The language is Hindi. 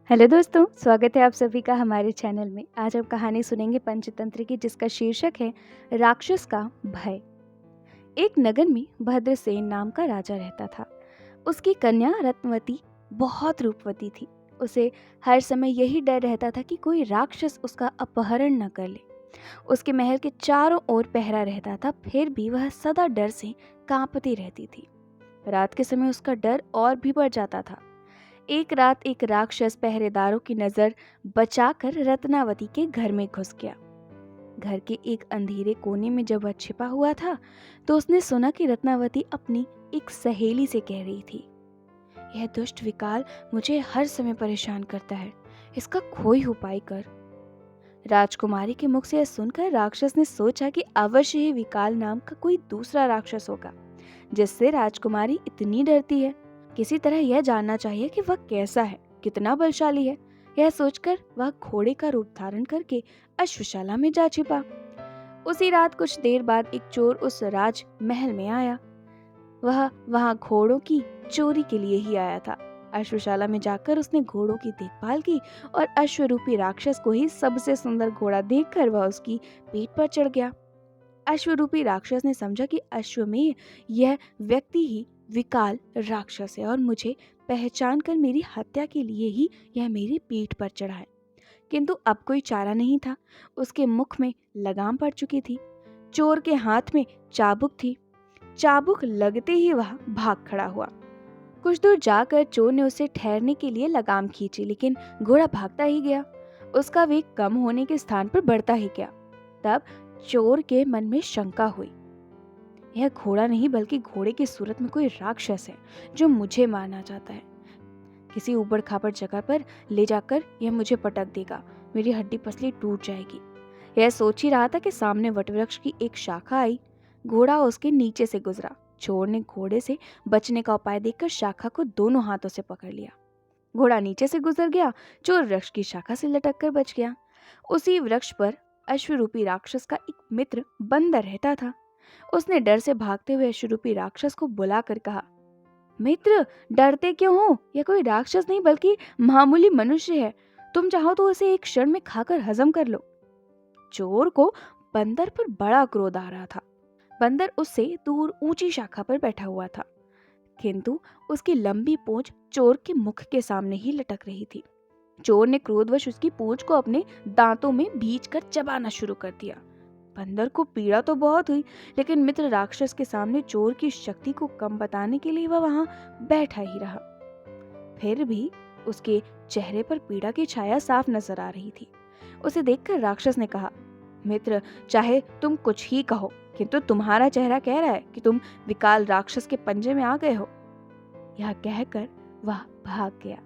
हेलो दोस्तों, स्वागत है आप सभी का हमारे चैनल में। आज हम कहानी सुनेंगे पंचतंत्र की, जिसका शीर्षक है राक्षस का भय। एक नगर में भद्रसेन नाम का राजा रहता था। उसकी कन्या रत्नवती बहुत रूपवती थी। उसे हर समय यही डर रहता था कि कोई राक्षस उसका अपहरण न कर ले। उसके महल के चारों ओर पहरा रहता था, फिर भी वह सदा डर से कांपती रहती थी। रात के समय उसका डर और भी बढ़ जाता था। एक रात एक राक्षस पहरेदारों की नजर बचाकर रत्नावती के घर में घुस गया। घर के एक अंधेरे कोने में जब वह छिपा हुआ था, तो उसने सुना कि रत्नावती अपनी एक सहेली से कह रही थी, यह दुष्ट विकाल मुझे हर समय परेशान करता है, इसका कोई उपाय कर। राजकुमारी के मुख से यह सुनकर राक्षस ने सोचा कि अवश्य ही विकाल नाम का कोई दूसरा राक्षस होगा, जिससे राजकुमारी इतनी डरती है। किसी तरह यह जानना चाहिए कि वह कैसा है, कितना बलशाली है। यह सोचकर वह घोड़े का रूप धारण करके अश्वशाला में जा छिपा। उसी रात कुछ देर बाद एक चोर उस राज महल में आया। वह वहां घोड़ों की चोरी के लिए ही आया था। अश्वशाला में जाकर उसने घोड़ों की देखभाल की और अश्वरूपी राक्षस को ही सबसे सुंदर घोड़ा देखकर वह उसकी पीठ पर चढ़ गया। अश्वरूपी राक्षस ने समझा कि अश्व में यह व्यक्ति ही विकाल राक्षस है और मुझे पहचान कर मेरी हत्या के लिए ही यह मेरी पीठ पर चढ़ा है। किंतु अब कोई चारा नहीं था। उसके मुख में लगाम पड़ चुकी थी। चोर के हाथ में चाबुक थी। चाबुक लगते ही वह भाग खड़ा हुआ। कुछ दूर जाकर चोर ने उसे ठहरने के लिए लगाम खींची, लेकिन घोड़ा भागता ही गया। उसका वेग कम होने के स्थान पर बढ़ता ही गया। तब चोर के मन में शंका हुई, यह घोड़ा नहीं बल्कि घोड़े की सूरत में कोई राक्षस है जो मुझे मारना चाहता है। किसी ऊबड़ खाबड़ जगह पर ले जाकर यह मुझे पटक देगा, मेरी हड्डी पसली टूट जाएगी। यह सोच ही रहा था कि सामने वटवृक्ष की एक शाखा आई। घोड़ा उसके नीचे से गुजरा। चोर ने घोड़े से बचने का उपाय देखकर शाखा को दोनों हाथों से पकड़ लिया। घोड़ा नीचे से गुजर गया। चोर वृक्ष की शाखा से लटक कर बच गया। उसी वृक्ष पर अश्वरूपी राक्षस का एक मित्र बंदर रहता था। उसने डर से भागते हुए अश्वरूपी राक्षस को बुलाकर कहा, मित्र, डरते क्यों हो? यह कोई राक्षस नहीं बल्कि मामूली मनुष्य है। तुम चाहो तो उसे एक क्षण में खाकर हजम कर लो। चोर को बंदर पर बड़ा क्रोध आ रहा था। बंदर उससे दूर ऊंची शाखा पर बैठा हुआ था, किंतु उसकी लंबी पूंछ चोर के मुख के सामने ही लटक रही थी। चोर ने क्रोधवश उसकी पूंछ को अपने दांतों में भींचकर चबाना शुरू कर दिया। बंदर को पीड़ा तो बहुत हुई, लेकिन मित्र राक्षस के सामने चोर की शक्ति को कम बताने के लिए वह वहां बैठा ही रहा। फिर भी उसके चेहरे पर पीड़ा की छाया साफ नजर आ रही थी। उसे देखकर राक्षस ने कहा, मित्र, चाहे तुम कुछ ही कहो, किंतु तुम्हारा चेहरा कह रहा है कि तुम विकाल राक्षस के पंजे में आ गए हो। यह कहकर वह भाग गया।